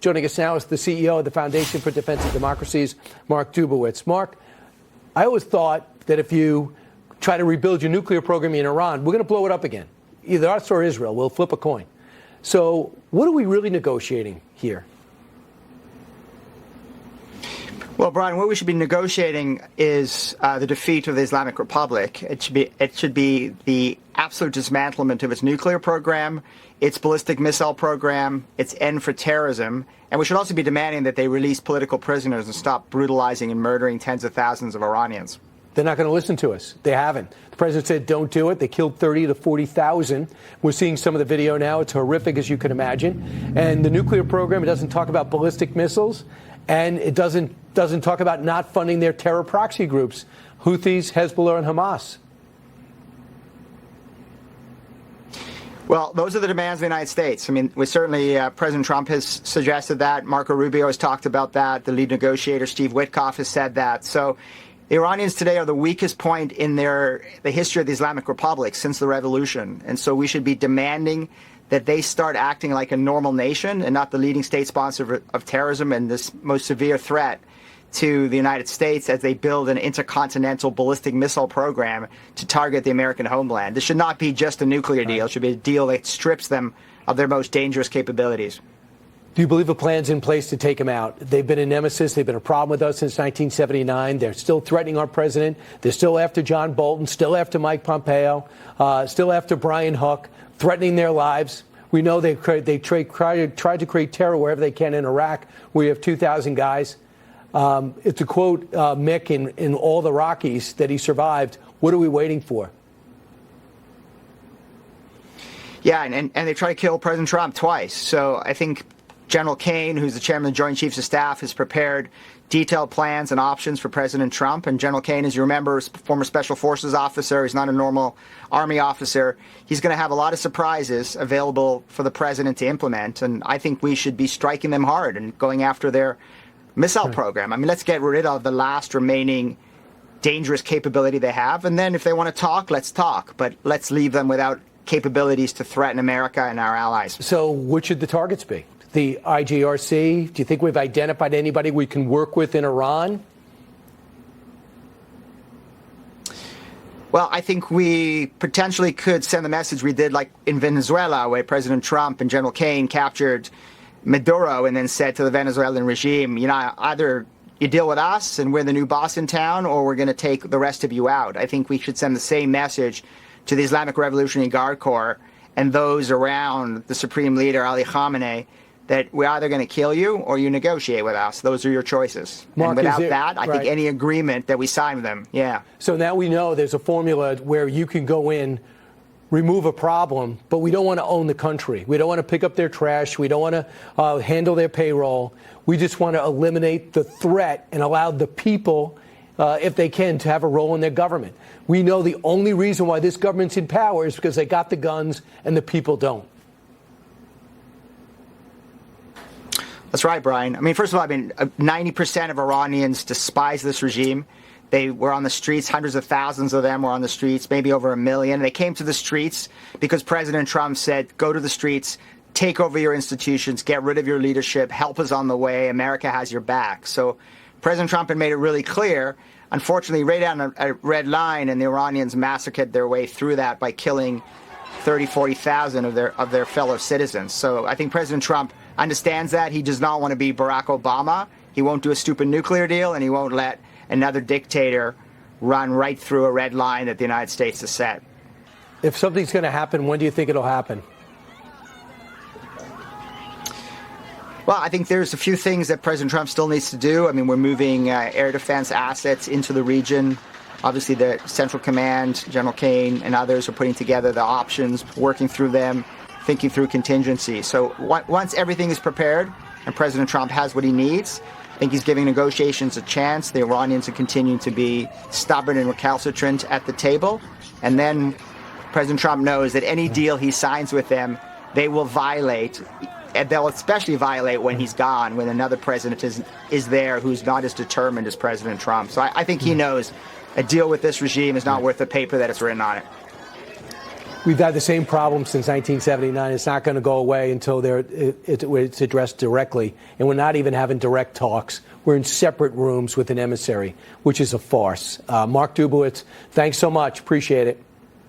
Joining us now is the CEO of the Foundation for Defense of Democracies, Mark Dubowitz. Mark, I always thought that if you try to rebuild your nuclear program in Iran, we're going to blow it up again. Either us or Israel. We'll flip a coin. So what are we really negotiating here? Well, Brian, what we should be negotiating is the defeat of the Islamic Republic. It should be the absolute dismantlement of its nuclear program, its ballistic missile program, its end for terrorism, and we should also be demanding that they release political prisoners and stop brutalizing and murdering tens of thousands of Iranians. They're not going to listen to us. They haven't. The president said don't do it. They killed 30 to 40,000. We're seeing some of the video now. It's horrific, as you can imagine. And the nuclear program, it doesn't talk about ballistic missiles, and it doesn't talk about not funding their terror proxy groups, Houthis, Hezbollah, and Hamas. Well, those are the demands of the United States. I mean, President Trump has suggested that. Marco Rubio has talked about that. The lead negotiator, Steve Witkoff, has said that. So the Iranians today are the weakest point in the history of the Islamic Republic since the revolution. And so we should be demanding that they start acting like a normal nation and not the leading state sponsor of terrorism and this most severe threat to the United States as they build an intercontinental ballistic missile program to target the American homeland. This should not be just a nuclear deal. It should be a deal that strips them of their most dangerous capabilities. Do you believe a plan's in place to take them out? They've been a nemesis. They've been a problem with us since 1979. They're still threatening our president. They're still after John Bolton, still after Mike Pompeo, still after Brian Hook, threatening their lives. We know they tried to create terror wherever they can in Iraq, where you have 2,000 guys. To quote Mick in All the Rockies that he survived, what are we waiting for? Yeah, and they try to kill President Trump twice. So I think General Cain, who's the chairman of the Joint Chiefs of Staff, has prepared detailed plans and options for President Trump. And General Cain, as you remember, is a former Special Forces officer. He's not a normal Army officer. He's going to have a lot of surprises available for the president to implement. And I think we should be striking them hard and going after their missile program. I mean, let's get rid of the last remaining dangerous capability they have. And then if they want to talk, let's talk. But let's leave them without capabilities to threaten America and our allies. So what should the targets be? The IGRC? Do you think we've identified anybody we can work with in Iran? Well, I think we potentially could send the message we did like in Venezuela, where President Trump and General Cain captured Maduro and then said to the Venezuelan regime, you know, either you deal with us and we're the new boss in town, or we're going to take the rest of you out. I think we should send the same message to the Islamic Revolutionary Guard Corps and those around the Supreme Leader, Ali Khamenei, that we're either going to kill you or you negotiate with us. Those are your choices. Mark, and without that, I think any agreement that we sign with them, yeah. So now we know there's a formula where you can go in, remove a problem, but we don't want to own the country. We don't want to pick up their trash. We don't want to handle their payroll. We just want to eliminate the threat and allow the people, if they can, to have a role in their government. We know the only reason why this government's in power is because they got the guns and the people don't. That's right, Brian. I mean, first of all, 90% of Iranians despise this regime. They were on the streets. Hundreds of thousands of them were on the streets, maybe over 1 million. They came to the streets because President Trump said, go to the streets, take over your institutions, get rid of your leadership, help us on the way. America has your back. So President Trump had made it really clear. Unfortunately, right down a red line, and the Iranians massacred their way through that by killing 30, 40,000 of their fellow citizens. So I think President Trump understands that. He does not want to be Barack Obama. He won't do a stupid nuclear deal, and he won't let another dictator run right through a red line that the United States has set. If something's going to happen, when do you think it'll happen? Well, I think there's a few things that President Trump still needs to do. I mean, we're moving air defense assets into the region. Obviously, the Central Command, General Cain, and others are putting together the options, working through them, thinking through contingency. So once everything is prepared and President Trump has what he needs, I think he's giving negotiations a chance. The Iranians are continuing to be stubborn and recalcitrant at the table. And then President Trump knows that any deal he signs with them, they will violate. And they'll especially violate when he's gone, when another president is there who's not as determined as President Trump. So I think he knows a deal with this regime is not worth the paper that it's written on it. We've had the same problem since 1979. It's not going to go away until it's addressed directly. And we're not even having direct talks. We're in separate rooms with an emissary, which is a farce. Mark Dubowitz, thanks so much. Appreciate it.